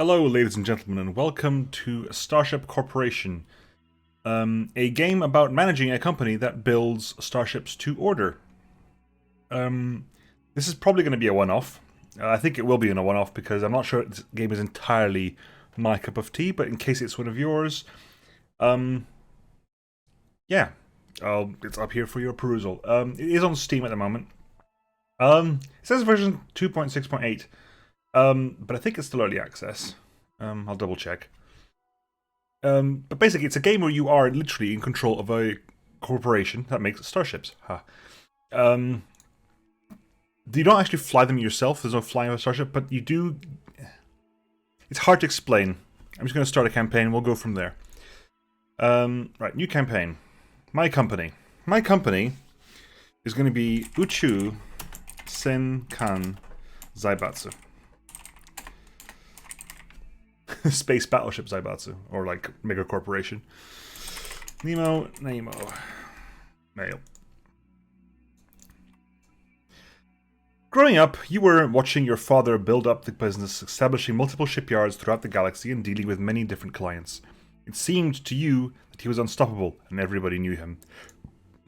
Hello, ladies and gentlemen, and welcome to Starship Corporation, a game about managing a company that builds starships to order. This is probably going to be a one-off. I think it will be a one-off because I'm not sure this game is entirely my cup of tea, but in case it's one of yours, yeah, it's up here for your perusal. It is on Steam at the moment. It says version 2.6.8. But I think it's still early access. I'll double check. But basically, it's a game where you are literally in control of a corporation that makes starships. You don't actually fly them yourself. There's no flying of a starship, but you do. It's hard to explain. I'm just going to start a campaign. We'll go from there. Right, new campaign. My company. My company is going to be Uchu Senkan Zaibatsu. Space Battleship Zaibatsu, or like Mega Corporation. Nemo. Mail. Growing up, you were watching your father build up the business, establishing multiple shipyards throughout the galaxy and dealing with many different clients. It seemed to you that he was unstoppable, and everybody knew him.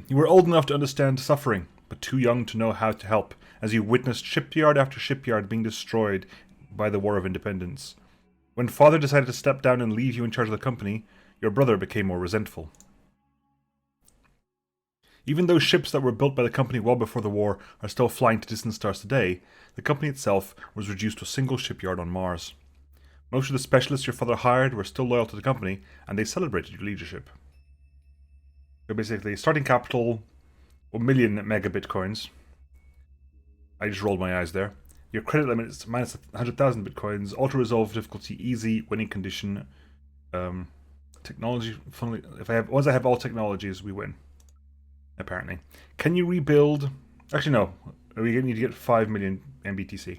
You were old enough to understand suffering, but too young to know how to help, as you witnessed shipyard after shipyard being destroyed by the War of Independence. When father decided to step down and leave you in charge of the company, your brother became more resentful. Even though ships that were built by the company well before the war are still flying to distant stars today, the company itself was reduced to a single shipyard on Mars. Most of the specialists your father hired were still loyal to the company, and they celebrated your leadership. So basically, starting capital, 1 million mega bitcoins. I just rolled my eyes there. Your credit limit is minus 100,000 bitcoins. Auto-resolve difficulty easy. Winning condition. Technology. Once I have all technologies, we win. Apparently. Can you rebuild? Actually, no. We need to get 5 million MBTC.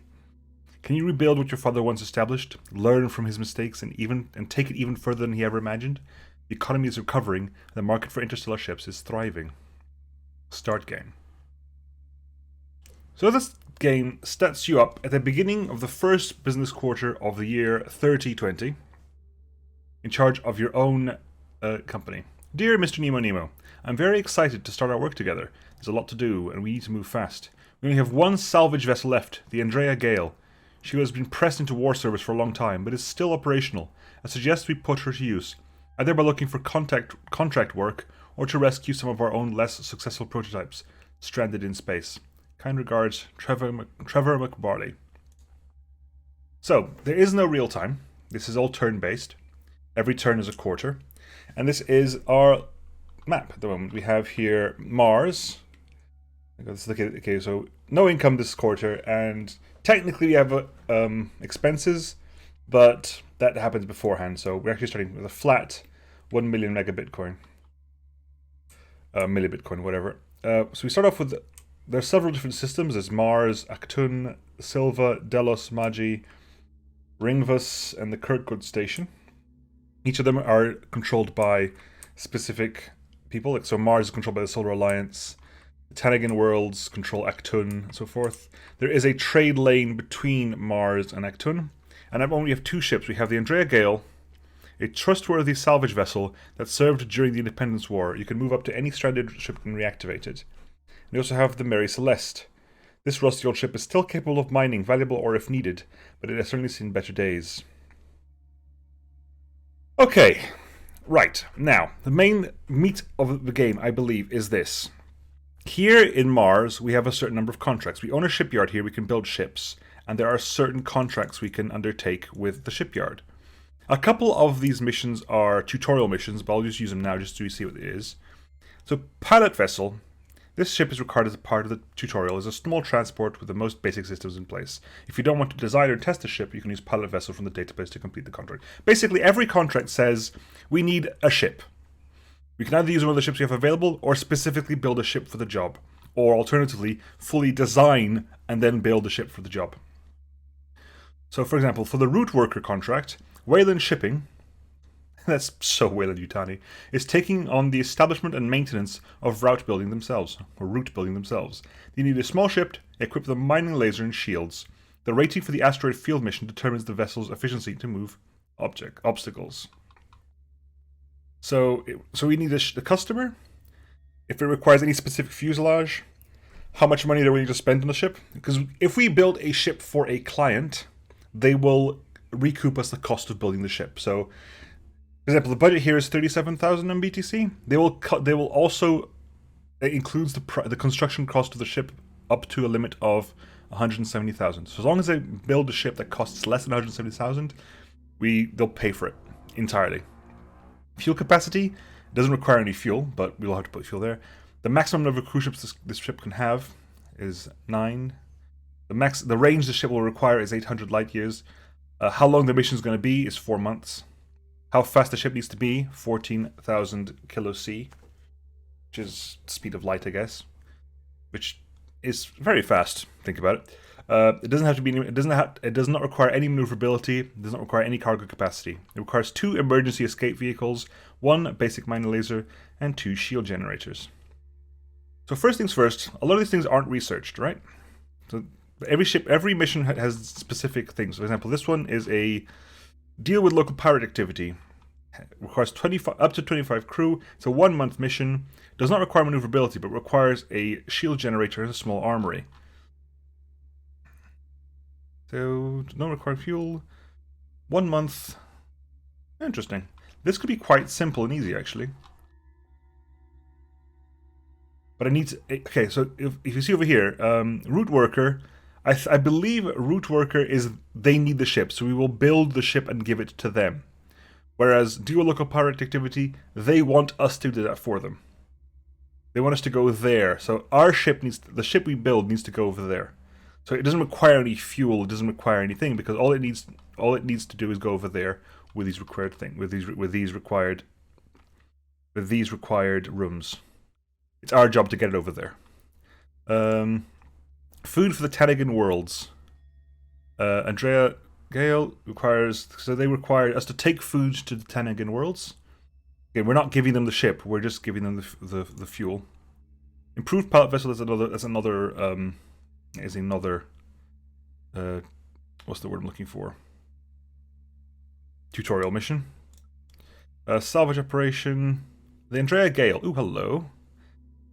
Can you rebuild what your father once established? Learn from his mistakes and take it even further than he ever imagined? The economy is recovering. And the market for interstellar ships is thriving. Start game. So this game sets you up at the beginning of the first business quarter of the year 3020 in charge of your own company. Dear Mr. Nemo, I'm very excited to start our work together. There's a lot to do and we need to move fast. We only have one salvage vessel left, the Andrea Gale. She has been pressed into war service for a long time, but is still operational. I suggest we put her to use, either by looking for contract work or to rescue some of our own less successful prototypes stranded in space. Kind regards, Trevor McBarley. So, there is no real time. This is all turn-based. Every turn is a quarter. And this is our map at the moment. We have here Mars. Okay, so no income this quarter, and technically we have expenses, but that happens beforehand. So we're actually starting with a flat 1 million mega Bitcoin. Millibitcoin, whatever. So we start off with... There's several different systems. There's Mars, Actun, Silva, Delos, Magi, Ringvus, and the Kirkwood Station. Each of them are controlled by specific people. Like, so Mars is controlled by the Solar Alliance. The Tanagan worlds control Actun, and so forth. There is a trade lane between Mars and Actun. And at the moment we have two ships. We have the Andrea Gale, a trustworthy salvage vessel that served during the Independence War. You can move up to any stranded ship and reactivate it. We also have the Mary Celeste. This rusty old ship is still capable of mining valuable ore if needed, but it has certainly seen better days. Okay, right. Now, the main meat of the game, I believe, is this. Here in Mars, we have a certain number of contracts. We own a shipyard here, we can build ships, and there are certain contracts we can undertake with the shipyard. A couple of these missions are tutorial missions, but I'll just use them now just to see what it is. So, pilot vessel. This ship is required as a part of the tutorial as a small transport with the most basic systems in place. If you don't want to design or test a ship, you can use pilot vessel from the database to complete the contract. Basically, every contract says we need a ship. We can either use one of the ships we have available or specifically build a ship for the job. Or alternatively, fully design and then build a ship for the job. So for example, for the route worker contract, Wayland Shipping, that's so Weyland-Yutani, is taking on the establishment and maintenance of route building themselves. They need a small ship equipped with a mining laser and shields. The rating for the asteroid field mission determines the vessel's efficiency to move obstacles. So we need the customer, if it requires any specific fuselage, how much money they're willing to spend on the ship. Because if we build a ship for a client, they will recoup us the cost of building the ship. So, for example, the budget here is 37,000 MBTC. They will also, it includes the construction cost of the ship up to a limit of 170,000. So as long as they build a ship that costs less than 170,000, they'll pay for it entirely. Fuel capacity doesn't require any fuel, but we'll have to put fuel there. The maximum number of cruise ships this ship can have is 9. The range the ship will require is 800 light years. How long the mission is going to be is 4 months. How fast the ship needs to be, 14,000 kilo C, which is the speed of light, I guess, which is very fast. Think about it. It doesn't have to be. It does not require any maneuverability. It does not require any cargo capacity. It requires 2 emergency escape vehicles, 1 basic mining laser, and 2 shield generators. So first things first. A lot of these things aren't researched, right? So every mission has specific things. For example, this one is a deal with local pirate activity. It requires up to 25 crew. It's a 1-month mission. Does not require maneuverability, but requires a shield generator and a small armory. So, don't require fuel. 1 month. Interesting. This could be quite simple and easy, actually. But I need to... Okay, so if you see over here, route worker, I believe route worker is they need the ship, so we will build the ship and give it to them. Whereas dual local pirate activity, they want us to do that for them. They want us to go there. So our ship the ship we build needs to go over there. So it doesn't require any fuel, it doesn't require anything, because all it needs to do is go over there with these required with these required rooms. It's our job to get it over there. Food for the Tanagan worlds. Andrea Gale they require us to take food to the Tanagan worlds. Okay, we're not giving them the ship, we're just giving them the fuel. Improved pilot vessel is another what's the word I'm looking for? Tutorial mission. Salvage operation. The Andrea Gale. Ooh, hello.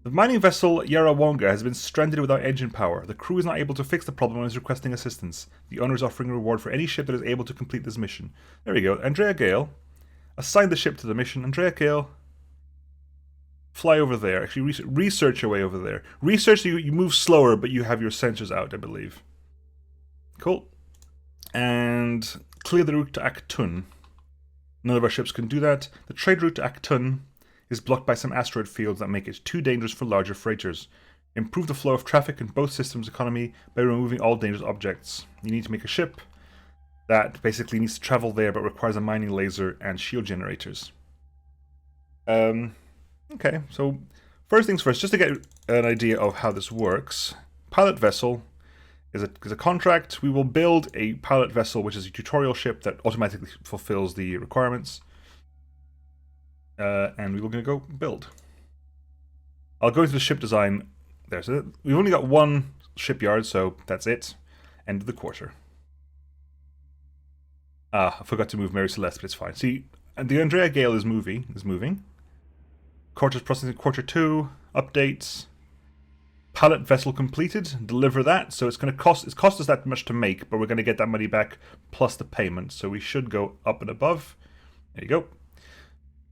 The mining vessel Yarawonga has been stranded without engine power. The crew is not able to fix the problem and is requesting assistance. The owner is offering a reward for any ship that is able to complete this mission. There we go. Andrea Gale. Assign the ship to the mission. Andrea Gale. Fly over there. Actually, research your way over there. Research, you move slower, but you have your sensors out, I believe. Cool. And clear the route to Aktun. None of our ships can do that. The trade route to Aktun is blocked by some asteroid fields that make it too dangerous for larger freighters. Improve the flow of traffic in both systems' economy by removing all dangerous objects. You need to make a ship that basically needs to travel there but requires a mining laser and shield generators. Okay, so first things first, just to get an idea of how this works. Pilot vessel is a contract. We will build a pilot vessel, which is a tutorial ship that automatically fulfills the requirements. And we're going to go build. I'll go into the ship design there. So we've only got 1 shipyard, so that's it. End of the quarter. I forgot to move Mary Celeste, but it's fine. See, the Andrea Gale is moving. Quarters processing quarter 2, updates. Pallet vessel completed, deliver that. So it's cost us that much to make, but we're going to get that money back plus the payment. So we should go up and above. There you go.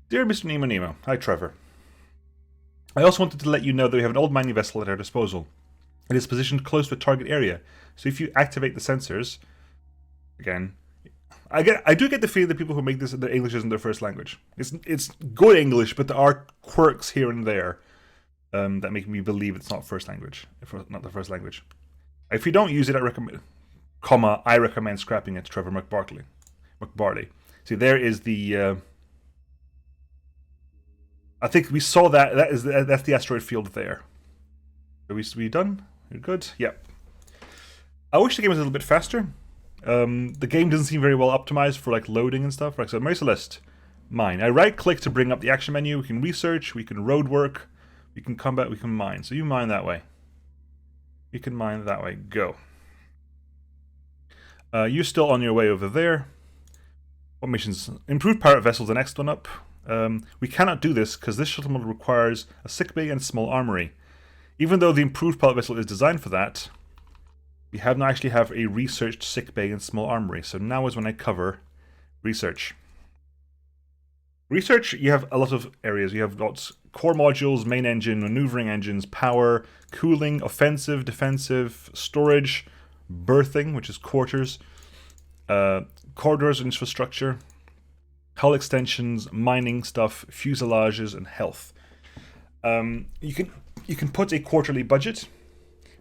Dear Mr. Nemo. Hi, Trevor. I also wanted to let you know that we have an old mining vessel at our disposal. It is positioned close to a target area, so if you activate the sensors, again, I do get the feeling that people who make this, their English isn't their first language. It's good English, but there are quirks here and there that make me believe it's not first language, not the first language. If you don't use it, I recommend scrapping it. Trevor McBarley. See, there is the. I think we saw that. That's the asteroid field there. Are we done? You're good? Yep. I wish the game was a little bit faster. The game doesn't seem very well optimized for like loading and stuff. Right, so Mary Celeste, mine. I right click to bring up the action menu. We can research, we can road work, we can combat, we can mine. So you mine that way. You can mine that way. Go. You're still on your way over there. What missions? Improved pirate vessel, the next one up. We cannot do this because this shuttle model requires a sickbay and small armory. Even though the improved pilot vessel is designed for that, we have not actually have a researched sickbay and small armory. So now is when I cover research. Research, you have a lot of areas. You have got core modules, main engine, maneuvering engines, power, cooling, offensive, defensive, storage, berthing, which is quarters, corridors, infrastructure, hull extensions, mining stuff, fuselages, and health. You can put a quarterly budget.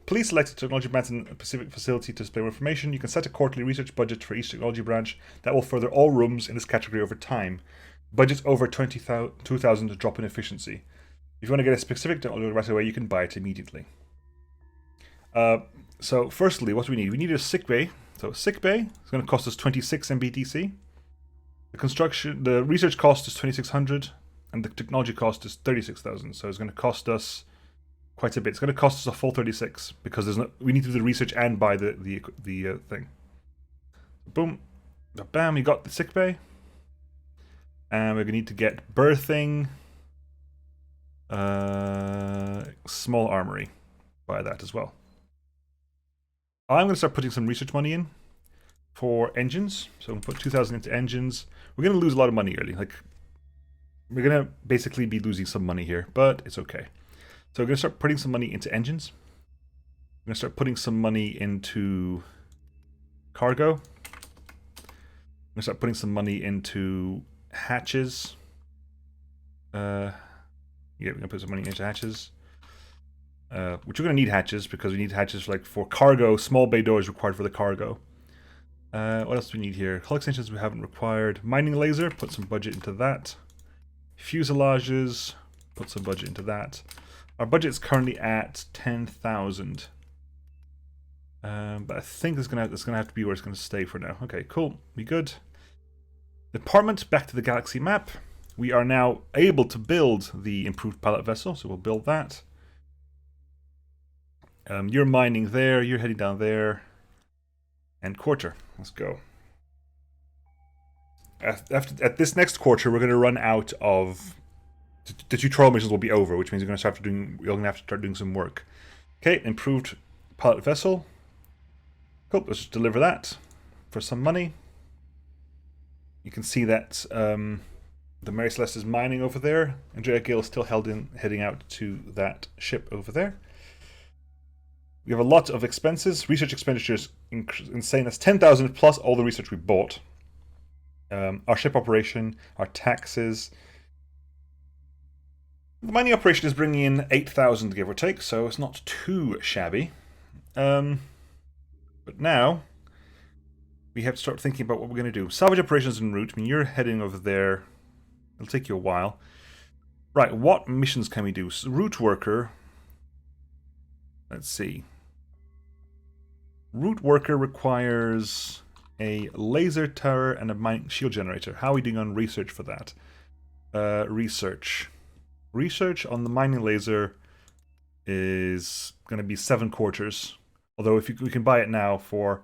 Please select a technology branch in a specific facility to display more information. You can set a quarterly research budget for each technology branch that will further all rooms in this category over time. Budget over 2,000 to drop in efficiency. If you want to get a specific technology right away, you can buy it immediately. So firstly, what do we need? We need a sickbay. So sickbay is going to cost us 26 MBTC. The research cost is 2,600, and the technology cost is 36,000. So it's going to cost us quite a bit. It's going to cost us a full 36 because we need to do the research and buy the thing. Boom, bam! We got the sickbay. And we're going to need to get berthing, small armory, buy that as well. I'm going to start putting some research money in for engines. So we'll put 2,000 into engines. We're going to lose a lot of money early. Like, we're going to basically be losing some money here, but it's okay. So we're going to start putting some money into engines. We're going to start putting some money into cargo. We're going to start putting some money into hatches. Yeah, we're gonna put some money into hatches. Which we're gonna need hatches because we need hatches like for cargo. Small bay doors required for the cargo. What else do we need here? Hull extensions we haven't required. Mining laser, put some budget into that. Fuselages, put some budget into that. Our budget is currently at 10,000. But I think it's gonna have to be where it's gonna stay for now. Okay, cool. Be good. Department, back to the galaxy map. We are now able to build the improved pilot vessel, so we'll build that. You're mining there, you're heading down there. And quarter, let's go. At this next quarter, we're going to run out of... The tutorial missions will be over, which means we're going to have to start doing some work. Okay, improved pilot vessel. Cool, let's just deliver that for some money. You can see that the Mary Celeste is mining over there. Andrea Gale is still heading out to that ship over there. We have a lot of expenses. Research expenditures insane. That's 10,000 plus all the research we bought. Our ship operation, our taxes. The mining operation is bringing in 8,000 give or take, so it's not too shabby. But now we have to start thinking about what we're going to do. Salvage operations en route. I mean, you're heading over there. It'll take you a while. Right, what missions can we do? So, route worker. Let's see. Route worker requires a laser tower and a shield generator. How are we doing on research for that? Research. Research on the mining laser is going to be 7 quarters. Although if we can buy it now for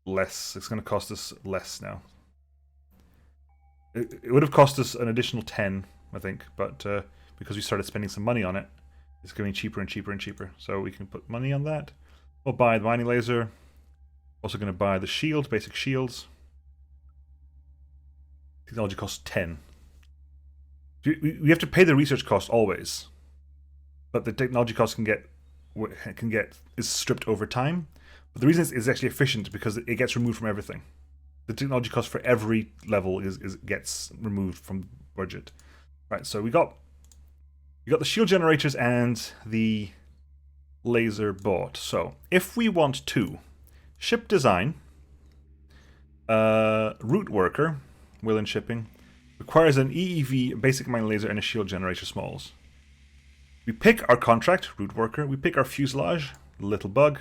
less, it's going to cost us less now. It would have cost us an additional 10, I think, but because we started spending some money on it, it's getting cheaper and cheaper and cheaper. So we can put money on that. We'll buy the mining laser. Also going to buy the shield, basic shields. Technology costs 10. We have to pay the research cost always, but the technology cost is stripped over time. But the reason it's actually efficient because it gets removed from everything. The technology cost for every level gets removed from budget. Right, so we got the shield generators and the laser bought. So if we want to ship design, route worker, will and shipping, requires an EEV, basic mining laser, and a shield generator smalls. We pick our contract, route worker. We pick our fuselage, little bug.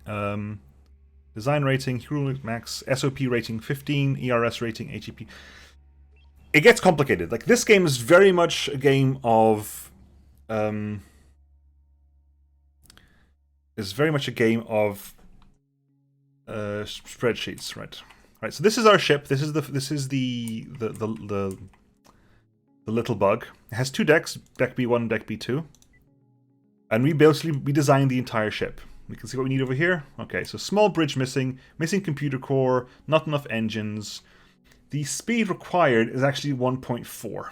Design rating, Hero Max, SOP rating 15, ERS rating, HEP. It gets complicated. Like, this game is very much a game of spreadsheets, right? Right. So this is our ship. This is the little bug. It has 2 decks, deck B1 and deck B2. And we designed the entire ship. We can see what we need over here. Okay, so small bridge missing computer core, not enough engines. The speed required is actually 1.4.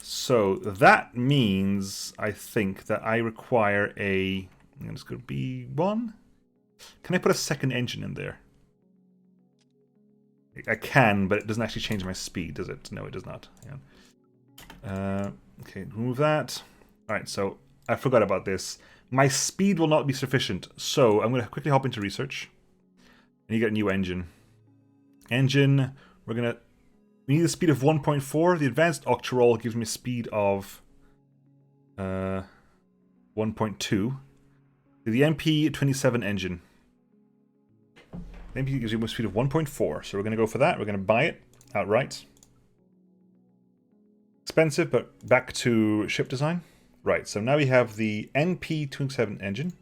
So that means, I think, that I require a... I'm going to go B1. Can I put a second engine in there? I can, but it doesn't actually change my speed, does it? No, it does not. Yeah. Okay, remove that. Alright, so I forgot about this. My speed will not be sufficient, so I'm going to quickly hop into research. And you get a new engine. Engine, we need a speed of 1.4. The advanced octarol gives me a speed of 1.2. The MP27 engine. The MP gives you a speed of 1.4, so we're going to go for that. We're going to buy it outright. Expensive, but back to ship design. Right, so now we have the NP27 engine.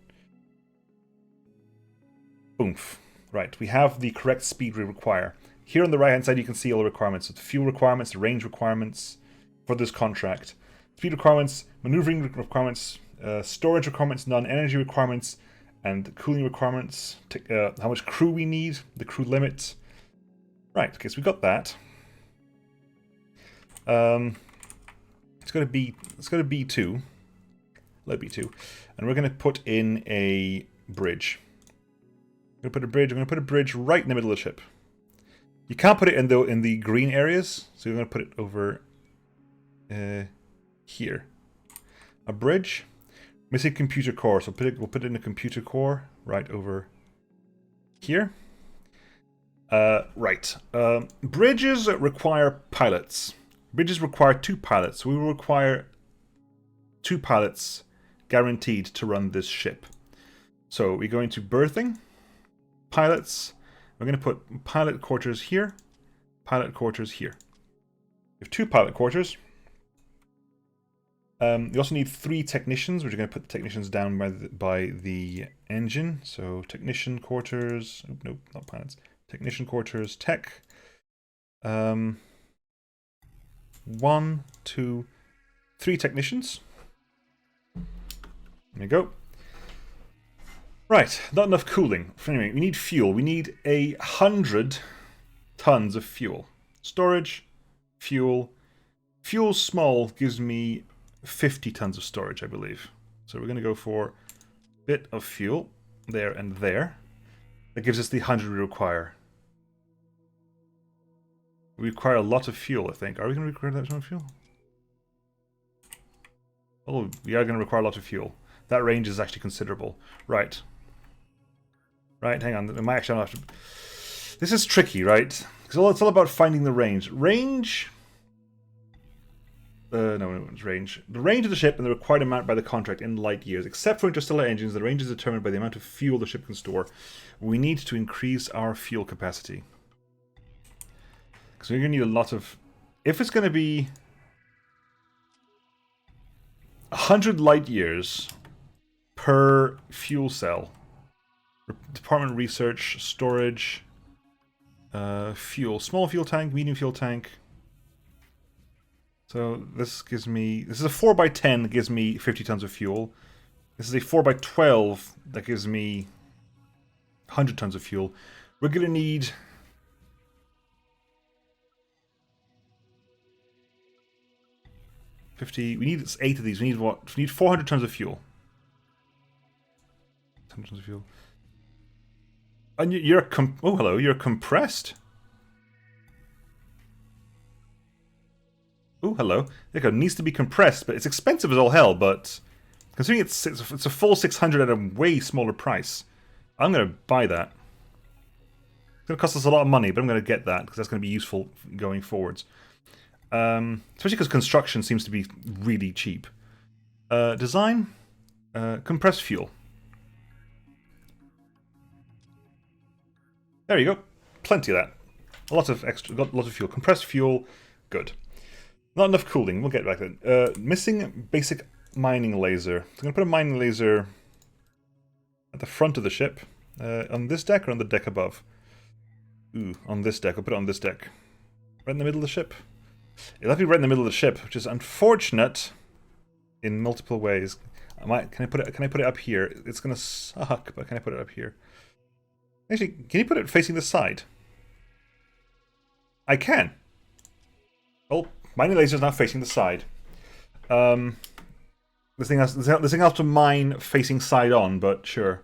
Oomph. Right, we have the correct speed we require. Here on the right hand side you can see all the requirements. So the fuel requirements, the range requirements for this contract. Speed requirements, maneuvering requirements, storage requirements, non-energy requirements, and cooling requirements. How much crew we need, the crew limit. Right, okay, so we got that. It's got to be B2. Low B2. And we're going to put in a bridge. I'm going to put a bridge right in the middle of the ship. You can't put it in the green areas, so we're going to put it over here. A bridge. Missing computer core, so we'll put it in a computer core right over here. Right. Bridges require pilots. Bridges require 2 pilots. We will require 2 pilots guaranteed to run this ship. So we go into berthing, pilots. We're going to put pilot quarters here, pilot quarters here. We have 2 pilot quarters. You also need 3 technicians, which are going to put the technicians down by the engine. So technician quarters. Oh, nope, not pilots. Technician quarters, tech. 1, 2, 3 technicians. There we go. Right, not enough cooling. Anyway, we need fuel. We need 100 tons of fuel. Storage, fuel. Fuel small gives me 50 tons of storage, I believe. So we're going to go for a bit of fuel there and there. That gives us the 100 we require. We require a lot of fuel, I think. Are we going to require that much fuel? Oh, we are going to require a lot of fuel. That range is actually considerable. Right. Right, hang on. I might actually have to... This is tricky, right? Because it's all about finding the range. Range... no, it's range. The range of the ship and the required amount by the contract in light years. Except for interstellar engines, the range is determined by the amount of fuel the ship can store. We need to increase our fuel capacity. Because we're going to need a lot of... If it's going to be 100 light years per fuel cell, department research, storage, fuel, small fuel tank, medium fuel tank. So this gives me... This is a 4x10 that gives me 50 tons of fuel. This is a 4x12 that gives me 100 tons of fuel. We're going to need... We need 8 of these. We need what? We need 400 tons of fuel. 100 tons of fuel. And you're oh, hello. You're compressed. Oh, hello. There you go. It needs to be compressed, but it's expensive as all hell. But considering it's a full 600 at a way smaller price, I'm going to buy that. It's going to cost us a lot of money, but I'm going to get that because that's going to be useful going forwards. Especially because construction seems to be really cheap. Design, compressed fuel. There you go. Plenty of that. A lot of extra, got a lot of fuel. Compressed fuel, good. Not enough cooling. We'll get back then. Missing basic mining laser. So I'm going to put a mining laser at the front of the ship. On this deck or on the deck above? Ooh, on this deck. I'll put it on this deck. Right in the middle of the ship. It'll have to be right in the middle of the ship, which is unfortunate in multiple ways. Can I put it up here? It's gonna suck, but can I put it up here? Actually, can you put it facing the side? I can. Oh, mining laser is now facing the side. This thing has to mine facing side on, but sure.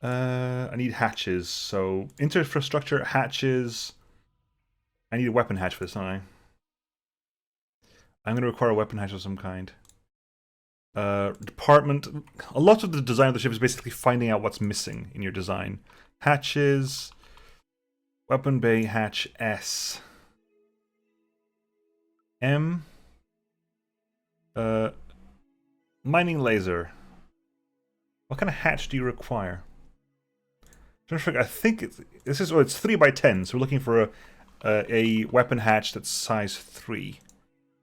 I need hatches, so infrastructure hatches. I need a weapon hatch for this, don't I? I'm going to require a weapon hatch of some kind. Department. A lot of the design of the ship is basically finding out what's missing in your design. Hatches. Weapon bay hatch S. M. Mining laser. What kind of hatch do you require? I think it's 3x10, so we're looking for a weapon hatch that's size 3.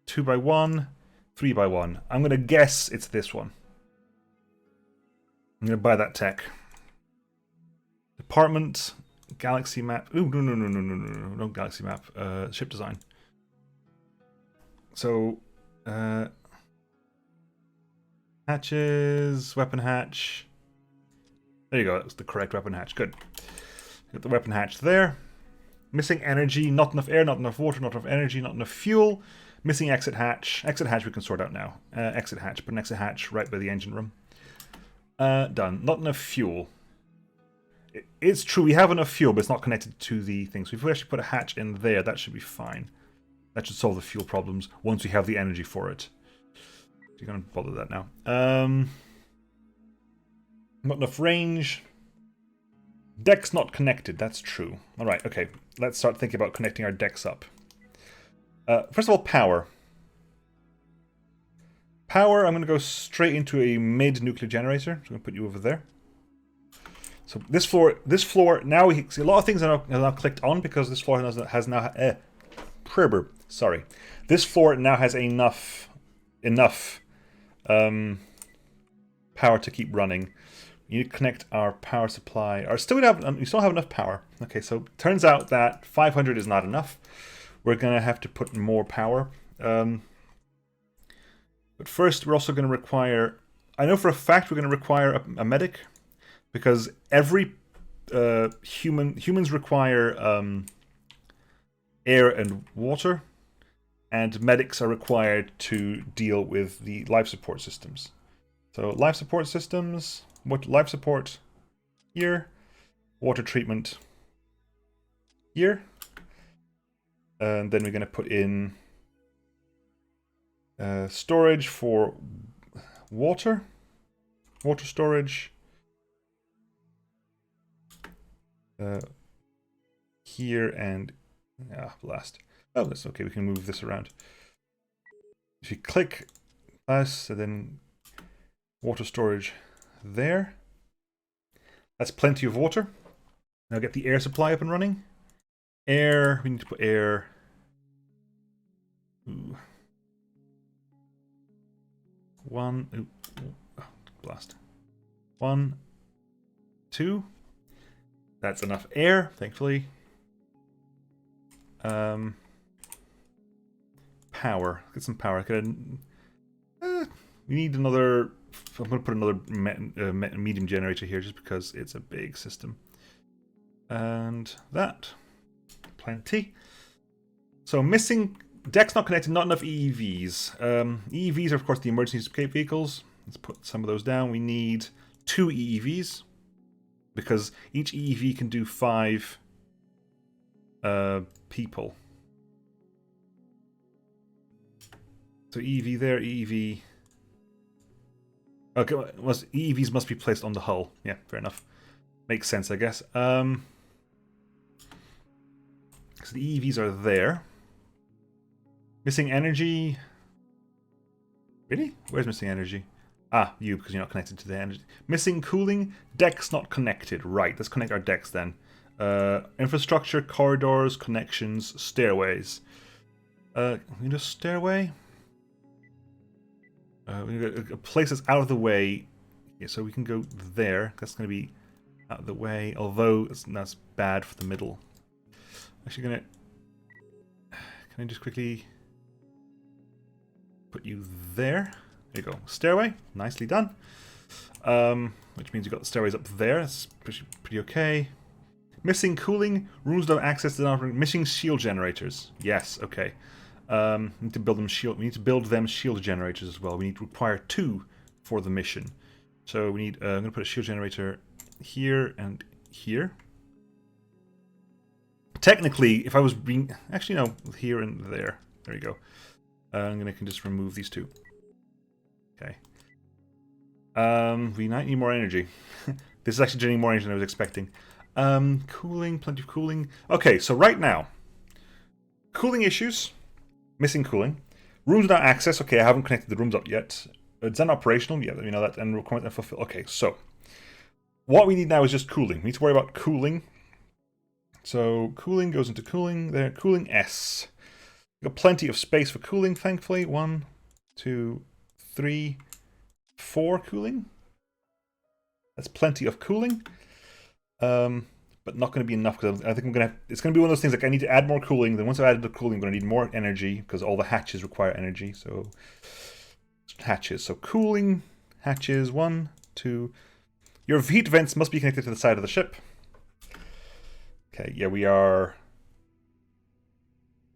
2x1, 3x1. I'm gonna guess it's this one. I'm gonna buy that tech. Department, galaxy map. Ooh, no, galaxy map. Ship design. So, hatches, weapon hatch. There you go, that's the correct weapon hatch. Good. Got the weapon hatch there. Missing energy, not enough air, not enough water, not enough energy, not enough fuel. Missing exit hatch. Exit hatch we can sort out now. Exit hatch, put an exit hatch right by the engine room. Done. Not enough fuel. It's true, we have enough fuel, but it's not connected to the thing. So if we actually put a hatch in there, that should be fine. That should solve the fuel problems once we have the energy for it. You're going to bother that now. Not enough range. Decks not connected, that's true. Alright, okay. Let's start thinking about connecting our decks up. First of all, power. Power, I'm going to go straight into a mid-nuclear generator. So I'm going to put you over there. So this floor, now we see a lot of things are now clicked on because this floor has now... sorry. This floor now has enough power to keep running. We need to connect our power supply. We still have enough power. Okay, so turns out that 500 is not enough. We're going to have to put more power. But first, we're also going to require... I know for a fact we're going to require a medic. Because every humans require air and water. And medics are required to deal with the life support systems. So life support systems... What life support here, water treatment here, and then we're going to put in storage for water storage here and blast. Oh, that's okay. We can move this around. If you click plus, and then water storage. There. That's plenty of water. Now get the air supply up and running. Air, we need to put air. Ooh. Blast. 1, 2. That's enough air, thankfully. Power. Get some power. We need another... I'm going to put another medium generator here just because it's a big system. And that. Plenty. So missing... Decks not connected, not enough EEVs. EEVs are, of course, the emergency escape vehicles. Let's put some of those down. We need 2 EEVs. Because each EEV can do 5 people. So EEV there, EEV... Okay, EEVs must be placed on the hull. Yeah, fair enough. Makes sense, I guess. So the EEVs are there. Missing energy. Really? Where's missing energy? Ah, you, because you're not connected to the energy. Missing cooling. Decks not connected. Right, let's connect our decks then. Infrastructure, corridors, connections, stairways. We need a stairway. We need a place that's out of the way. Yeah, so we can go there. That's going to be out of the way, although that's bad for the middle. Actually gonna... Can I just quickly put you there? There you go. Stairway. Nicely done. Which means you've got the stairways up there. That's pretty okay. Missing cooling. Rooms don't have access to them. Missing shield generators. Yes, okay. We need to build them shield generators as well. We need to require 2 for the mission. So we need I'm gonna put a shield generator here and here. Technically, if I was being... Actually, no. Here and there. There you go. I'm gonna can just remove these 2. Okay. We might need more energy. This is actually generating more energy than I was expecting. Cooling, plenty of cooling. Okay, so right now, cooling issues, missing cooling. Rooms without access. Okay, I haven't connected the rooms up yet. It's unoperational. Yeah, we know that. And requirement and fulfill. Okay, so what we need now is just cooling. We need to worry about cooling. So cooling goes into cooling there. Cooling S. We've got plenty of space for cooling, thankfully. 1, 2, 3, 4 cooling. That's plenty of cooling. But not going to be enough because I think I'm going to. It's going to be one of those things like I need to add more cooling. Then once I've added the cooling, I'm going to need more energy because all the hatches require energy. So hatches. So cooling hatches. 1, 2. Your heat vents must be connected to the side of the ship. Okay. Yeah, we are.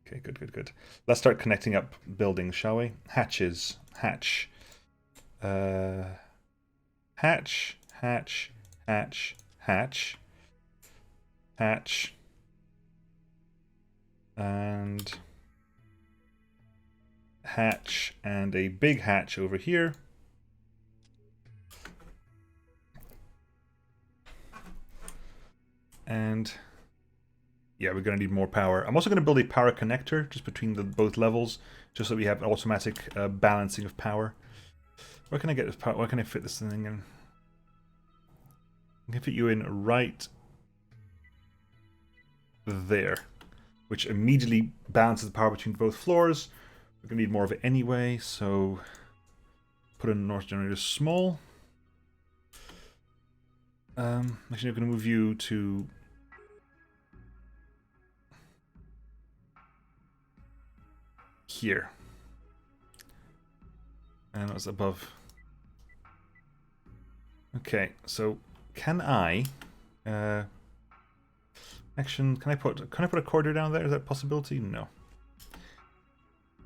Okay. Good. Let's start connecting up buildings, shall we? Hatches. Hatch. Hatch. And hatch and a big hatch over here. And yeah, we're going to need more power. I'm also going to build a power connector just between both levels, just so we have automatic balancing of power. Where can I get this power? Where can I fit this thing in? I can fit you in right there, which immediately balances the power between both floors. We're going to need more of it anyway, so put in north generator small. Actually, I'm going to move you to here. And that was above. Okay, so can I action, can I put a corridor down there? Is that a possibility? No.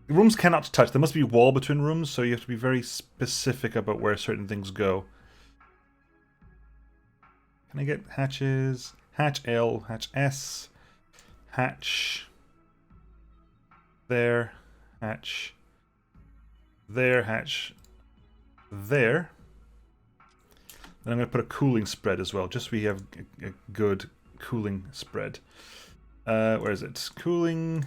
The rooms cannot touch. There must be a wall between rooms, so you have to be very specific about where certain things go. Can I get hatches? Hatch L, hatch S, hatch there, hatch there, hatch there. Then I'm going to put a cooling spread as well, just so we have a good cooling spread. Where is it? Cooling.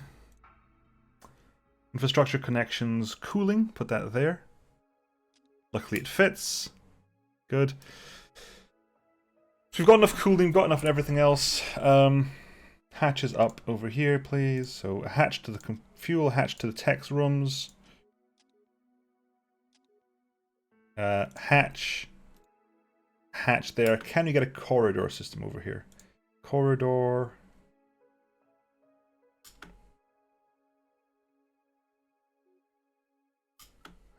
Infrastructure connections, cooling. Put that there. Luckily it fits. Good. So we've got enough cooling, got enough and everything else. Hatches up over here, please. So a hatch to the fuel, hatch to the tech's rooms. Hatch there. Can we get a corridor system over here? Corridor.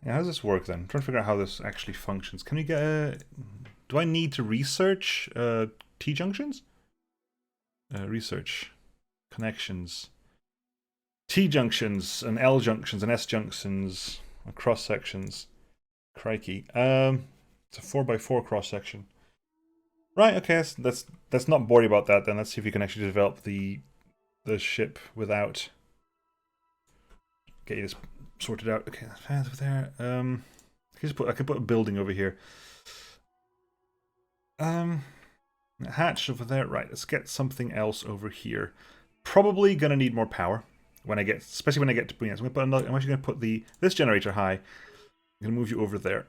Yeah, how does this work then? I'm trying to figure out how this actually functions. Can we get a... Do I need to research T-junctions? Research. Connections. T-junctions and L-junctions and S-junctions. Cross-sections. Crikey. It's a 4x4 cross-section. Right, okay, let's not worry about that then. Let's see if we can actually develop the ship without... Get this sorted out. Okay, that's over there. I can put a building over here. Hatch over there. Right, let's get something else over here. Probably gonna need more power when I get, especially when I get to bring it. So I'm actually gonna put this generator high. I'm gonna move you over there.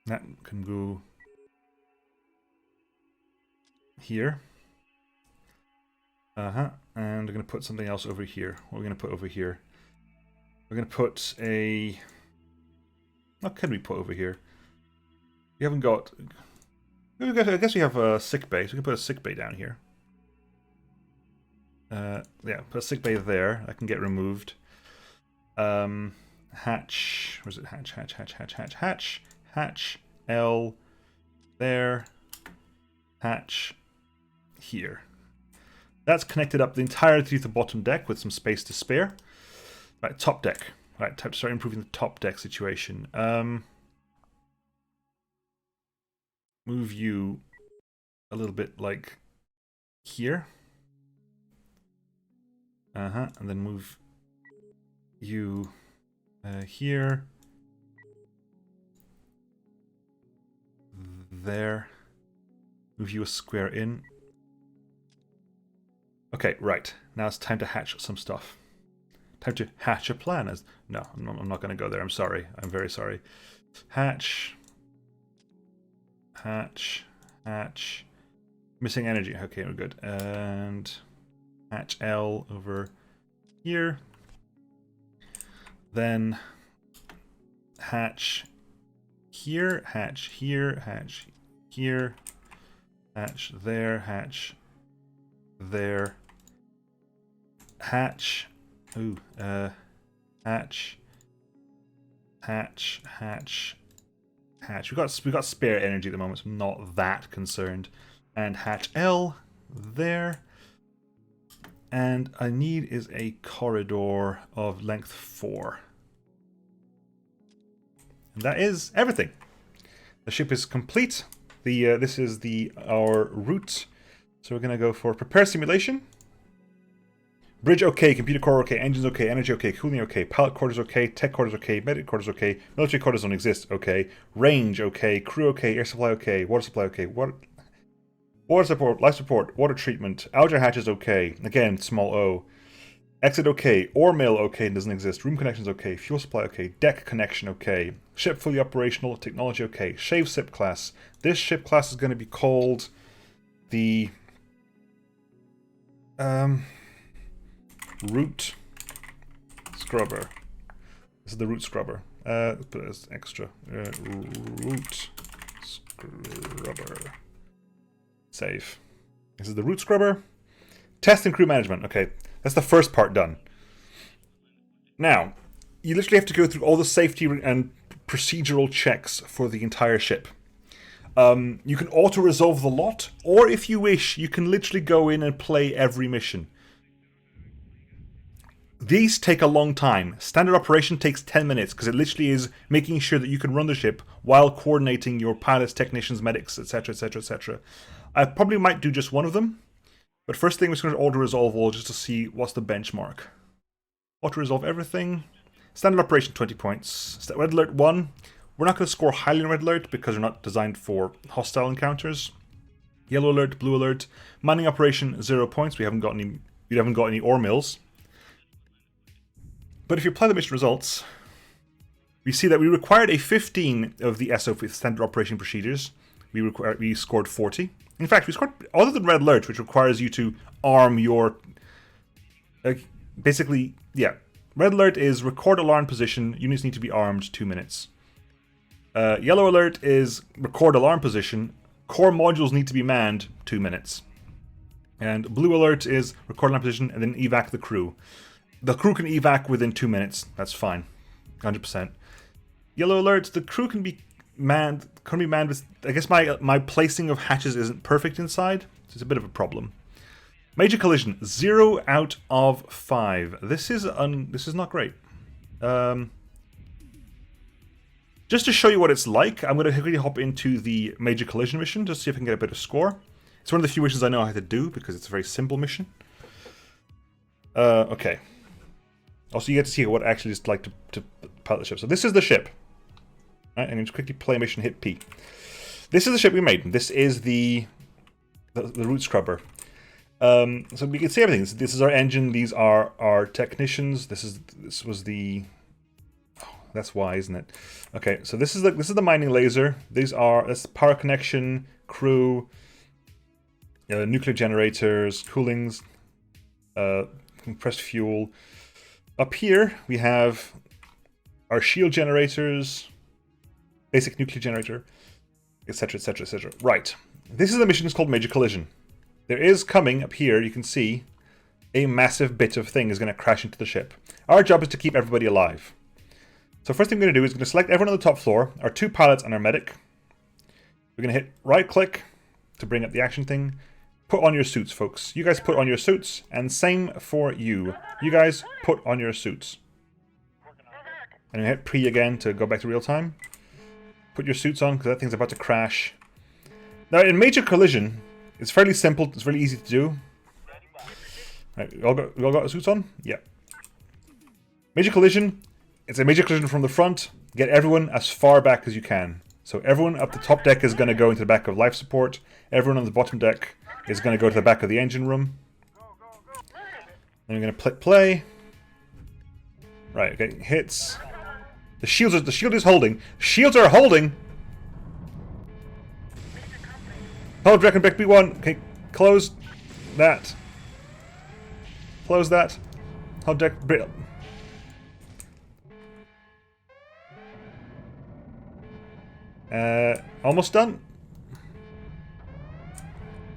That can go here. And we're going to put something else over here. What are we going to put over here? We're going to put a... What can we put over here? We haven't got... I guess we have a sick bay, so we can put a sick bay down here. Yeah, put a sick bay there. I can get removed. Hatch. Where's it? Hatch. L. There. Hatch. Here. That's connected up the entirety of the bottom deck with some space to spare. Right, top deck. Right, time to start improving the top deck situation. Move you a little bit like here. And then move you here. There. Move you a square in. Okay, right. Now it's time to hatch some stuff. Time to hatch a plan. No, I'm not going to go there. I'm sorry. I'm very sorry. Hatch. Missing energy. Okay, we're good. And hatch L over here. Then hatch here, hatch here, hatch here, hatch there, hatch there, hatch. Ooh, hatch. We got spare energy at the moment, so I'm not that concerned. And hatch L there. And I need is a corridor of length 4. And that is everything. The ship is complete. This is our route. So we're gonna go for prepare simulation. Bridge okay, computer core okay, engines okay, energy okay, cooling okay, pilot quarters okay, tech quarters okay, medic quarters okay, military quarters don't exist okay, range okay, crew okay, air supply okay, water supply okay, water support, life support, water treatment, outer hatches okay, again small o, exit okay, ore mill okay, doesn't exist, room connections okay, fuel supply okay, deck connection okay, ship fully operational, technology okay, shave ship class. This ship class is going to be called the root scrubber. This is the root scrubber. Let's put it as extra. Root scrubber. Save. This is the root scrubber. Test and crew management. Okay, that's the first part done. Now, you literally have to go through all the safety and procedural checks for the entire ship. You can auto-resolve the lot, or if you wish, you can literally go in and play every mission. These take a long time. Standard operation takes 10 minutes because it literally is making sure that you can run the ship while coordinating your pilots, technicians, medics, etc, etc, etc. I probably might do just one of them, but first thing we're going to auto-resolve all just to see what's the benchmark. Auto-resolve everything. Standard operation 20 points. Red alert 1. We're not going to score highly in red alert because they're not designed for hostile encounters. Yellow alert, blue alert. Mining operation 0 points. We haven't got any ore mills. But if you apply the mission results, we see that we required a 15 of the SOP, standard operation procedures. We scored 40. In fact, we scored, other than red alert, which requires you to arm your, basically, yeah. Red alert is record alarm position, units need to be armed, 2 minutes. Yellow alert is record alarm position, core modules need to be manned, 2 minutes. And blue alert is record alarm position and then evac the crew. The crew can evac within 2 minutes. That's fine. 100%. Yellow alert, the crew can be manned with... I guess my placing of hatches isn't perfect inside, so it's a bit of a problem. Major collision, 0 out of 5. This is not great. Just to show you what it's like, I'm going to quickly hop into the major collision mission, just to see if I can get a better score. It's one of the few missions I know how to do, because it's a very simple mission. Okay. Also, you get to see what it actually is like to pilot the ship. So this is the ship. Right, and just quickly play mission, hit P. This is the ship we made. This is the root scrubber. So we can see everything. This is our engine. These are our technicians. This was the... Oh, that's why, isn't it? Okay, so this is the mining laser. That's power connection, crew, nuclear generators, coolings, compressed fuel. Up here, we have our shield generators, basic nuclear generator, etc, etc, etc. Right. This is the mission. It's called Major Collision. There is coming up here, you can see, a massive bit of thing is going to crash into the ship. Our job is to keep everybody alive. So first thing we're going to do is going to select everyone on the top floor, our 2 pilots and our medic. We're going to hit right click to bring up the action thing. Put on your suits, folks. You guys put on your suits, and same for you. You guys put on your suits. And hit pre again to go back to real time. Put your suits on because that thing's about to crash. Now in Major Collision, it's fairly simple. It's really easy to do. Right, we all got suits on? Yeah. Major Collision. It's a major collision from the front. Get everyone as far back as you can. So everyone up the top deck is going to go into the back of life support. Everyone on the bottom deck is going to go to the back of the engine room. Then we're going to play. Right, okay, hits. The shield is holding. Shields are holding. Hold Dragon Deck B1. Okay, close that. Close that. Hold deck. Almost done.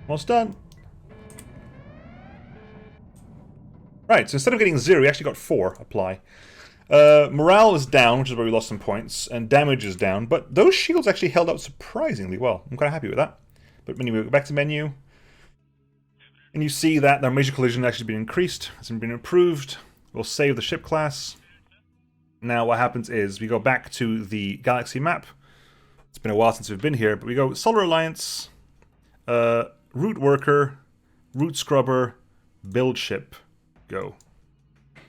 Almost done. Right, so instead of getting 0, we actually got 4. Apply. Morale is down, which is where we lost some points, and damage is down, but those shields actually held up surprisingly well. I'm quite happy with that. But when you go back to menu, and you see that their major collision has actually been increased, it's been improved. We'll save the ship class. Now what happens is we go back to the galaxy map. It's been a while since we've been here, but we go Solar Alliance, Route Worker, Route Scrubber, Build Ship, go.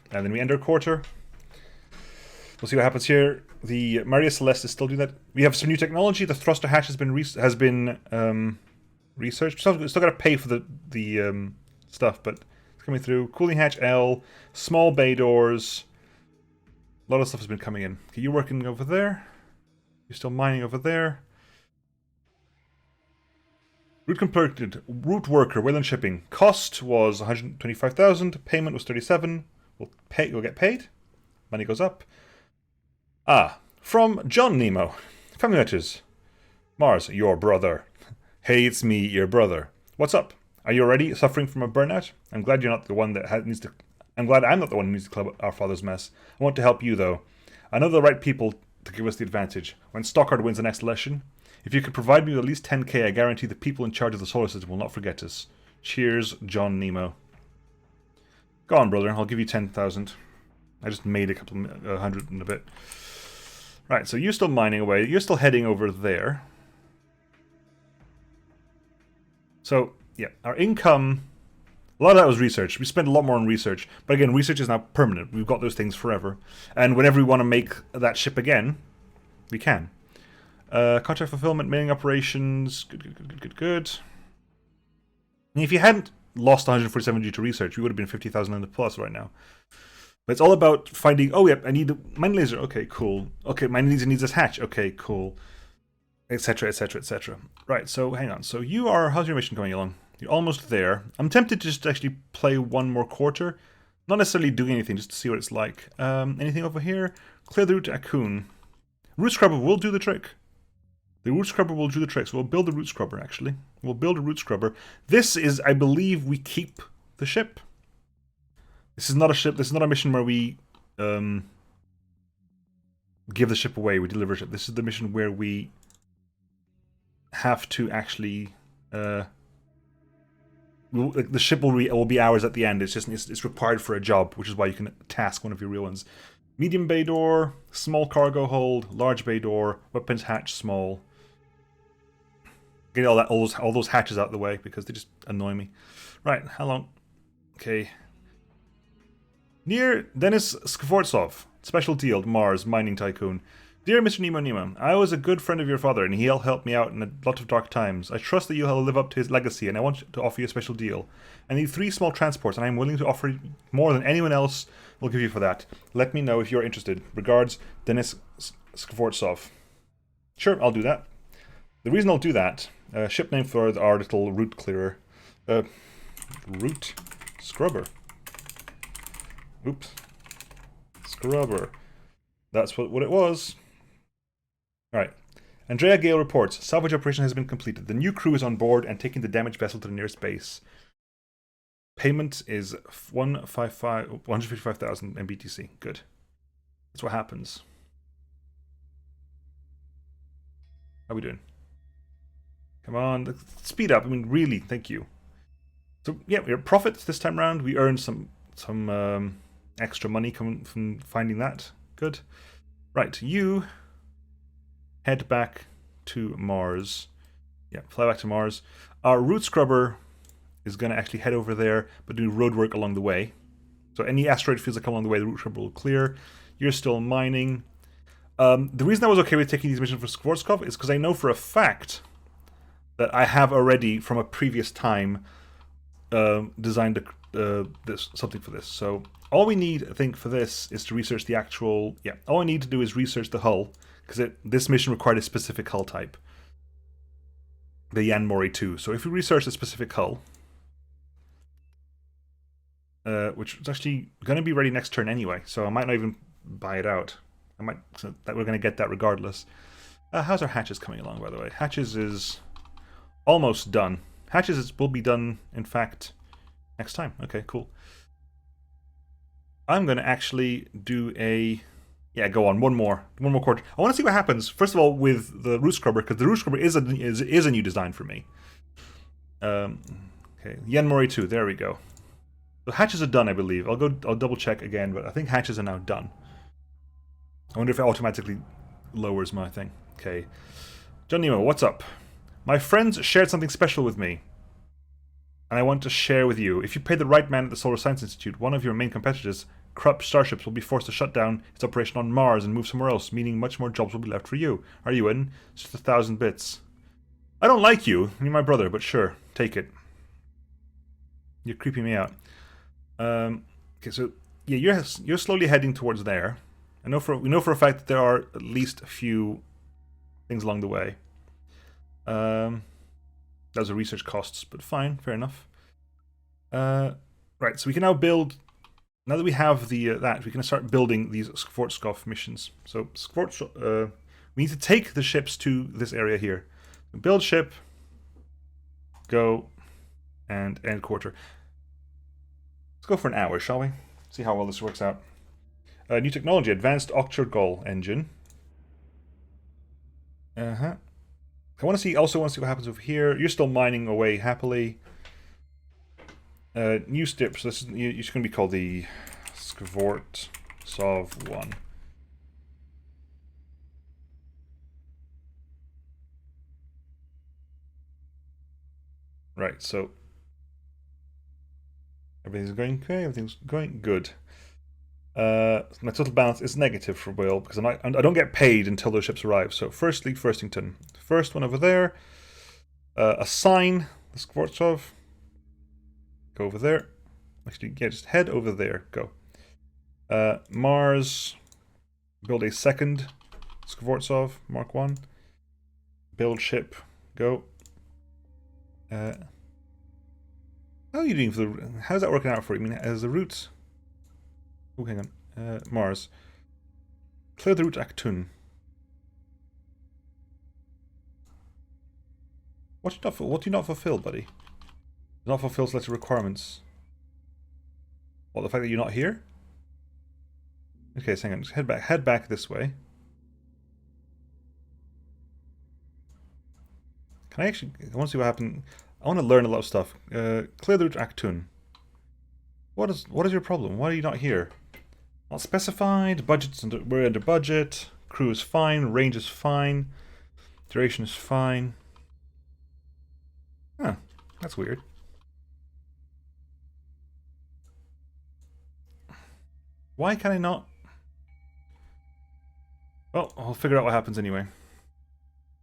And then we enter quarter. We'll see what happens here. The Maria Celeste is still doing that. We have some new technology. The thruster hatch has been researched. Still got to pay for the stuff, but it's coming through. Cooling hatch L, small bay doors. A lot of stuff has been coming in. Okay, you're working over there. You're still mining over there. Route completed. Route worker, Wayland shipping. Cost was 125,000. Payment was 37. You'll get paid. Money goes up. Ah, from John Nemo. Family letters. Mars, your brother. Hey, it's me, your brother. What's up? Are you already suffering from a burnout? I'm glad you're not the one that needs to. I'm glad I'm not the one who needs to clean up our father's mess. I want to help you, though. I know the right people to give us the advantage. When Stockard wins the next election, if you could provide me with at least 10k, I guarantee the people in charge of the solar system will not forget us. Cheers, John Nemo. Go on, brother. I'll give you 10,000. I just made a couple 100 and a bit. Right, so you're still mining away. You're still heading over there. So, yeah, our income... A lot of that was research. We spent a lot more on research. But again, research is now permanent. We've got those things forever. And whenever we want to make that ship again, we can. Contract fulfillment, mailing operations. Good. And if you hadn't lost 147 due to research, we would have been 50,000 in the plus right now. But it's all about finding, oh, yep, I need a mine laser. Okay, cool. Okay, mine laser needs this hatch. Okay, cool. Etc., etc., etc. Right, so hang on. So you are, how's your mission going along? You're almost there. I'm tempted to just actually play one more quarter. Not necessarily doing anything, just to see what it's like. Anything over here? Clear the route to Akun. Root Scrubber will do the trick. The Root Scrubber will do the trick. So we'll build a Root Scrubber, actually. We'll build a Root Scrubber. This is, I believe, we keep the ship. This is not a ship. This is not a mission where we give the ship away. We deliver a ship. This is the mission where we have to actually... the ship will be ours at the end. It's just it's required for a job, which is why you can task one of your real ones. Medium bay door, small cargo hold, large bay door, weapons hatch small. Get all those hatches out of the way because they just annoy me. Right, how long? Okay. Near Denis Skvortsov, special deal, Mars, mining tycoon. Dear Mr. Nemo, I was a good friend of your father, and he'll help me out in a lot of dark times. I trust that you'll live up to his legacy, and I want to offer you a special deal. I need 3 small transports, and I'm willing to offer more than anyone else will give you for that. Let me know if you're interested. Regards, Denis Skvortsov. Sure, I'll do that. The reason I'll do that, ship name for our little route clearer. Route Scrubber. Oops. Scrubber. That's what it was. Right. Andrea Gale reports, salvage operation has been completed. The new crew is on board and taking the damaged vessel to the nearest base. Payment is 155,000 MBTC. Good. That's what happens. How are we doing? Come on, speed up. I mean, really, thank you. So yeah, we're profits this time around. We earned some extra money coming from finding that. Good. Right, you head back to Mars. Yeah, fly back to Mars. Our root scrubber is going to actually head over there, but do road work along the way. So any asteroid fields that come along the way, the root scrubber will clear. You're still mining. The reason I was okay with taking these missions for Skvorskov is because I know for a fact that I have already, from a previous time, designed something for this. So all we need, I think, for this is to research the actual... Yeah, all I need to do is research the hull, because this mission required a specific hull type. The Yanmori 2. So if we research a specific hull, which is actually going to be ready next turn anyway, so I might not even buy it out. So that we're going to get that regardless. How's our hatches coming along, by the way? Hatches is almost done. Hatches will be done, in fact, next time. Okay, cool. I'm going to actually do a... Yeah, go on. One more quarter. I want to see what happens, first of all, with the root scrubber, because the root scrubber is a new design for me. Okay, Yanmori 2, there we go. The hatches are done, I believe. I'll double check again, but I think hatches are now done. I wonder if it automatically lowers my thing. Okay. John Nemo, what's up? My friends shared something special with me, and I want to share with you. If you pay the right man at the Solar Science Institute, one of your main competitors, Krupp Starships, will be forced to shut down its operation on Mars and move somewhere else, meaning much more jobs will be left for you. Are you in? It's just 1,000 bits. I don't like you. You're my brother, but sure, take it. You're creeping me out. Okay, so yeah, you're slowly heading towards there. We know for a fact that there are at least a few things along the way. Those are research costs, but fine, fair enough. Right, so we can now build. Now that we have the we can start building these Skvorskov missions. So we need to take the ships to this area here. Build ship, go, and end quarter. Let's go for an hour, shall we? See how well this works out. New technology, advanced Aquired engine. I also want to see what happens over here. You're still mining away happily. New steps. This is it's going to be called the Skvortsov 1. Right. So everything's going okay. Everything's going good. My total balance is negative for Will because I don't get paid until those ships arrive. So firstly, Firstington. First one over there. Assign the Skvortsov. Go over there. Actually, yeah, just head over there. Go. Mars. Build a second Skvortsov Mark 1. Build ship. Go. How are you doing for the... How's that working out for you? I mean, as the route... Oh, hang on. Mars. Clear the route Actun. What do you not fulfill, buddy? Not fulfill selected requirements. What, the fact that you're not here? Okay, so hang on. Just head back this way. Can I actually... I want to see what happened. I want to learn a lot of stuff. Clear the route Actun. What is your problem? Why are you not here? Not specified. We're under budget. Crew is fine. Range is fine. Duration is fine. Huh. That's weird. Why can I not? Well, I'll figure out what happens anyway.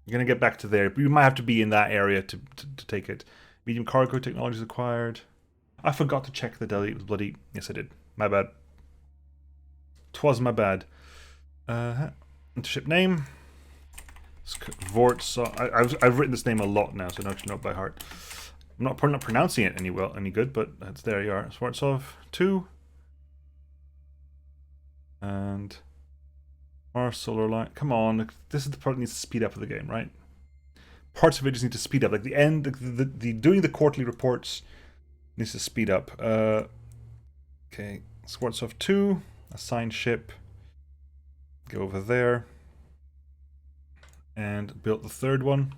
You're going to get back to there. You might have to be in that area to take it. Medium cargo technology is acquired. I forgot to check the delete bloody... Yes, I did. My bad. 'Twas my bad. Ship name. I've written this name a lot now, so I actually know it by heart. I'm not pronouncing it any good, but that's there you are. Skvortsov 2. And Our solar line. Come on, this is the part that needs to speed up of the game, right? Parts of it just need to speed up. Like the end, the doing the quarterly reports needs to speed up. Okay, Swartsoft 2, assign ship. Go over there. And build the third one.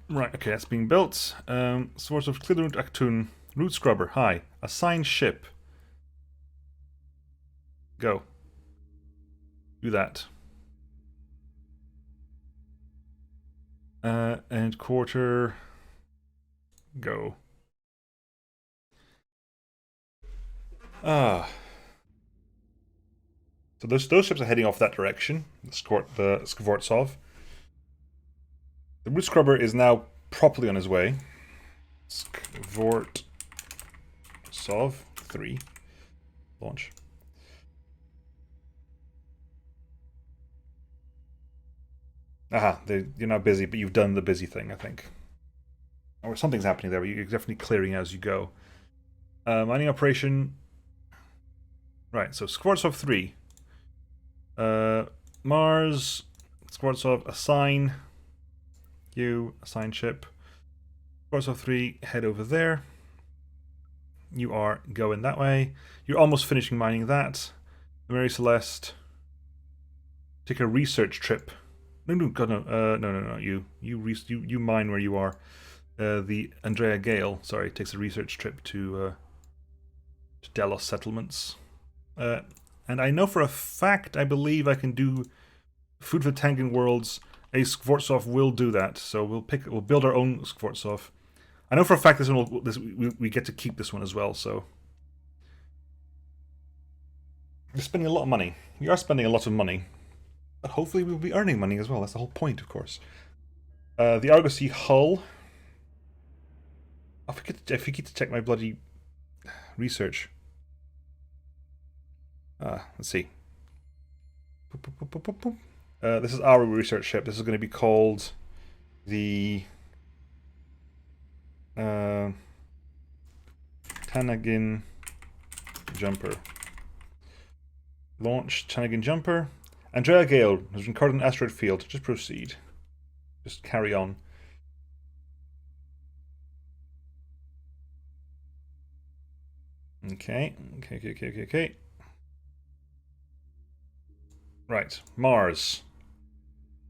Right, okay, that's being built. Swartsoft clear the route Actun. Route scrubber, hi. Assign ship. Go. Do that. And quarter. Go. So those ships are heading off that direction. The Skvortsov. The root scrubber is now properly on his way. Skvortsov 3. Launch. Aha, you're not busy, but you've done the busy thing, I think. Or something's happening there, but you're definitely clearing as you go. Mining operation. Right, so Skvortsov 3. Mars. Skvortsov, assign. You, assign ship. Skvortsov 3, head over there. You are going that way. You're almost finishing mining that. Mary Celeste. Take a research trip. No, God, no. No. You mine where you are. The Andrea Gale, sorry, takes a research trip to Delos settlements. And I know for a fact, I believe I can do Food for Tangan Worlds. A Skvortsov will do that, so we'll build our own Skvortsov. I know for a fact this one we get to keep this one as well. So we're spending a lot of money. We are spending a lot of money, but hopefully we'll be earning money as well. That's the whole point, of course. The Argosy hull. I forget to check my bloody research. Let's see. This is our research ship. This is going to be called the Tanagin Jumper. Launch Tanagin Jumper. Andrea Gale has been caught in an asteroid field. Just proceed. Just carry on. Okay. Right, Mars.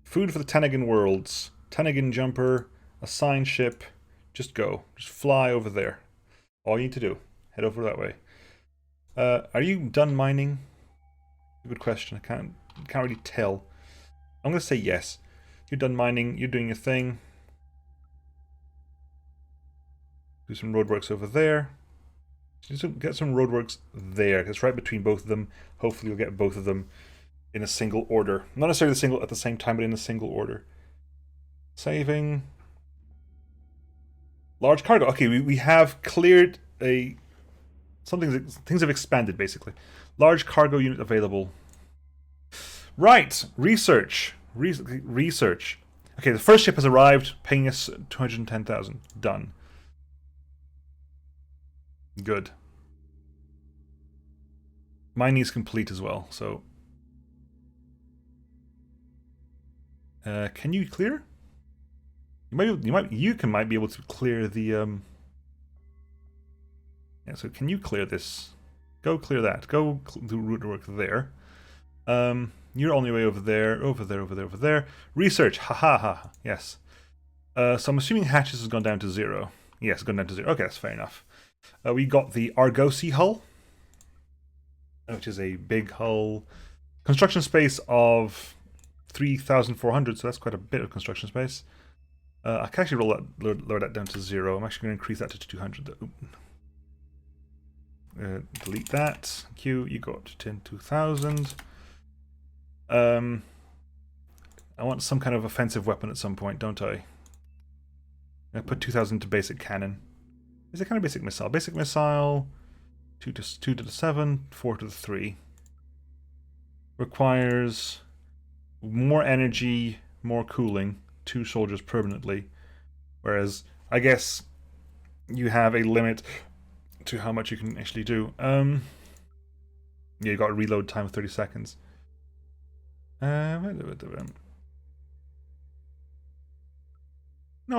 Food for the Tanagin worlds. Tanagin Jumper. Assign ship. Just go. Just fly over there. All you need to do. Head over that way. Are you done mining? Good question. I can't really tell. I'm going to say yes. You're done mining. You're doing your thing. Do some roadworks over there. Get some roadworks there. It's right between both of them. Hopefully you'll get both of them in a single order. Not necessarily at the same time, but in a single order. Saving. Large cargo. Okay, we have cleared things have expanded, basically. Large cargo unit available. Right, research. Research. Okay, the first ship has arrived, paying us 210,000. Done. Good. Mining is complete as well, so... can you clear? You might be able to clear the yeah, so can you clear this? Go clear that. Go do root work there. You're on your way over there. Research. Ha. Yes. So I'm assuming hatches has gone down to 0. Yes, gone down to 0. Okay, that's fair enough. We got the Argosy hull, which is a big hull. Construction space of 3,400, so that's quite a bit of construction space. I can actually lower that down to 0. I'm actually going to increase that to 200. Delete that. Q, you got 2,000. I want some kind of offensive weapon at some point, don't I? I put 2,000 to basic cannon. Is it kind of basic missile? Basic missile, 2 to the 7, 4 to the 3. Requires more energy, more cooling, 2 soldiers permanently. Whereas, I guess you have a limit to how much you can actually do. Yeah, you got a reload time of 30 seconds. No,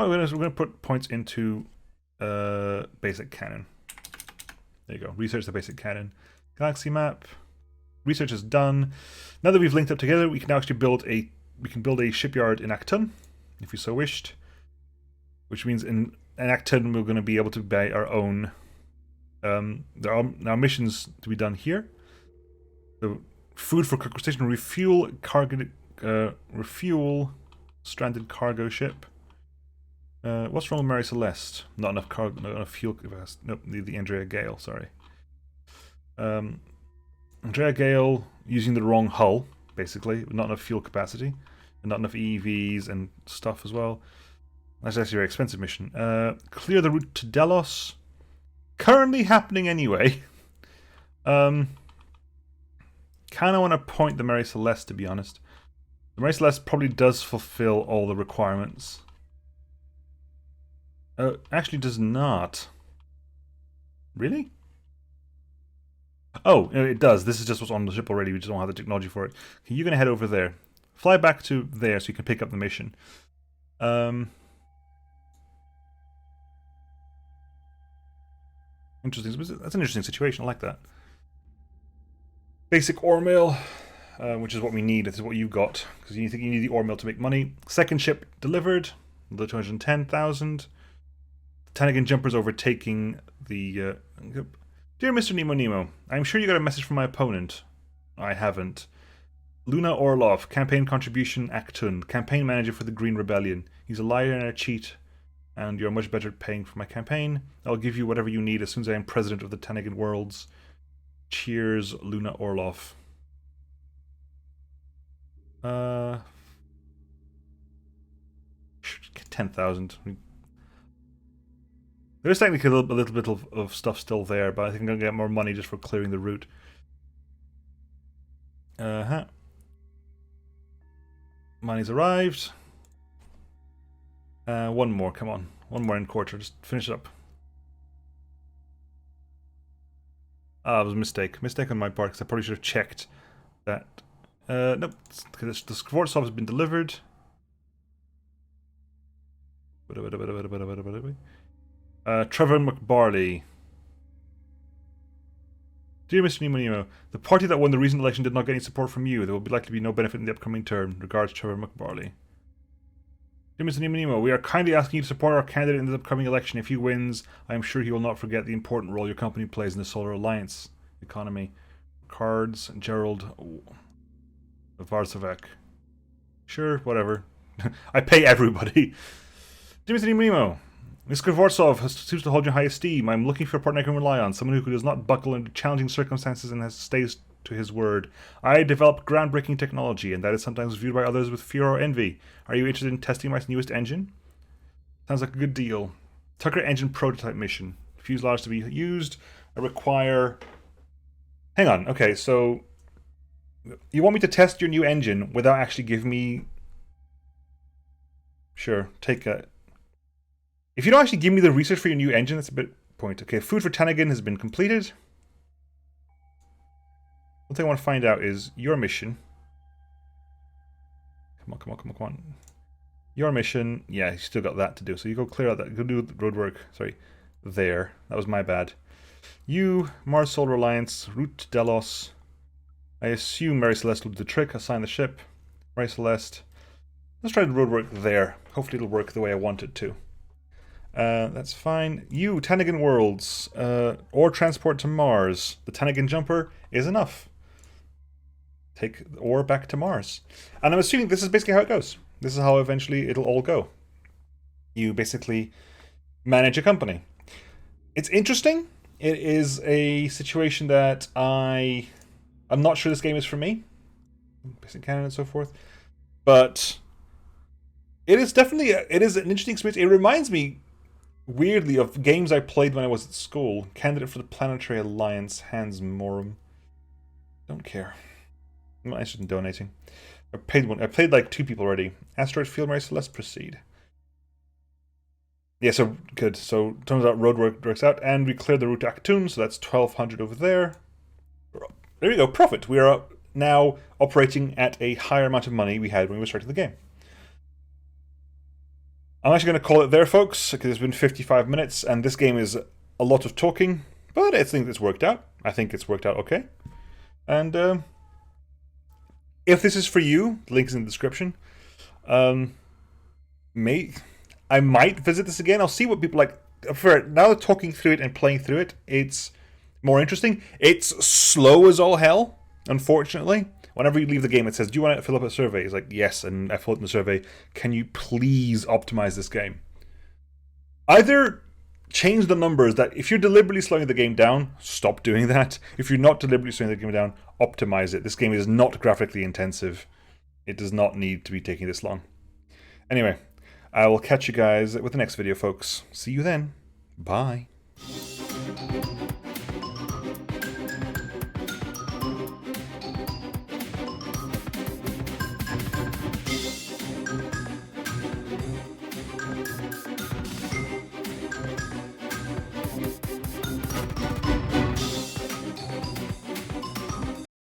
we're gonna put points into basic cannon. There you go. Research the basic cannon. Galaxy map. Research is done. Now that we've linked up together, we can now actually build a shipyard in Acton, if we so wished. Which means in Acton we're going to be able to buy our own. There are now missions to be done here. So food for Cook Station, refuel stranded cargo ship. What's wrong with Mary Celeste? Not enough cargo, not enough fuel capacity. Nope, the Andrea Gale, sorry. Andrea Gale using the wrong hull, basically. Not enough fuel capacity. And not enough EVs and stuff as well. That's actually a very expensive mission. Clear the route to Delos. Currently happening anyway. Kind of want to point the Mary Celeste, to be honest. The Mary Celeste probably does fulfill all the requirements. Actually does not. Really? Oh, it does. This is just what's on the ship already. We just don't have the technology for it. Okay, you're going to head over there. Fly back to there so you can pick up the mission. Interesting. That's an interesting situation. I like that. Basic ore mill, which is what we need. This is what you got. Because you need the ore mill to make money. Second ship delivered. The 210,000. Tanagan Jumper's overtaking the... Dear Mr. Nemo, I'm sure you got a message from my opponent. I haven't. Luna Orlov, campaign contribution Actun, campaign manager for the Green Rebellion. He's a liar and a cheat, and you're much better at paying for my campaign. I'll give you whatever you need as soon as I am president of the Tanagan Worlds. Cheers, Luna Orlov. 10,000. There's technically a little bit of stuff still there, but I think I'm going to get more money just for clearing the route. Money's arrived. One more, come on. One more in quarter, just finish it up. Ah, it was a mistake. Mistake on my part, because I probably should have checked that. Nope, the support sub has been delivered. Trevor McBarley. Dear Mr. Nemo, the party that won the recent election did not get any support from you. There will be likely to be no benefit in the upcoming term. Regards, Trevor McBarley. Dear Mr. Nemo, we are kindly asking you to support our candidate in the upcoming election. If he wins, I am sure he will not forget the important role your company plays in the Solar Alliance economy. Cards, Gerald Varsovek. Sure, whatever. I pay everybody. Dear Mr. Nemo, Mr. Kvortsov seems to hold you in high esteem. I'm looking for a partner I can rely on, someone who does not buckle under challenging circumstances and stays to his word. I develop groundbreaking technology, and that is sometimes viewed by others with fear or envy. Are you interested in testing my newest engine? Sounds like a good deal. Tucker engine prototype mission. Fuselage to be used. I require... Hang on, okay, so... You want me to test your new engine without actually giving me... Sure, take a... If you don't actually give me the research for your new engine, that's a bit point. Okay, food for Tanagan has been completed. One thing I want to find out is your mission. Come on. Your mission. Yeah, you still got that to do. So you go clear out that. Go do the road work. Sorry. There. That was my bad. You, Mars Solar Alliance, route to Delos. I assume Mary Celeste will do the trick. Assign the ship. Mary Celeste. Let's try the road work there. Hopefully it'll work the way I want it to. That's fine. You, Tanagan Worlds, or transport to Mars. The Tanagan Jumper is enough. Take the ore back to Mars. And I'm assuming this is basically how it goes. This is how eventually it'll all go. You basically manage a company. It's interesting. It is a situation that I'm not sure this game is for me. Basic canon and so forth. But it is definitely it is an interesting experience. It reminds me weirdly of games I played when I was at school. Candidate for the Planetary Alliance, Hans Morum. Don't care. I'm not interested in donating. I played like 2 people already. Asteroid Field, Mary Celeste, proceed. Yeah, so good. So turns out road works out, and we cleared the route to Actun, so that's 1,200 over there. There we go, profit. We are now operating at a higher amount of money we had when we were starting the game. I'm actually going to call it there, folks, because it's been 55 minutes, and this game is a lot of talking, but I think it's worked out. I think it's worked out okay. And if this is for you, the link's in the description. I might visit this again. I'll see what people like. For now, talking through it and playing through it, it's more interesting. It's slow as all hell, unfortunately. Whenever you leave the game, it says, do you want to fill up a survey? It's like, yes, and I fill out the survey. Can you please optimize this game? Either change the numbers that if you're deliberately slowing the game down, stop doing that. If you're not deliberately slowing the game down, optimize it. This game is not graphically intensive. It does not need to be taking this long. Anyway, I will catch you guys with the next video, folks. See you then. Bye.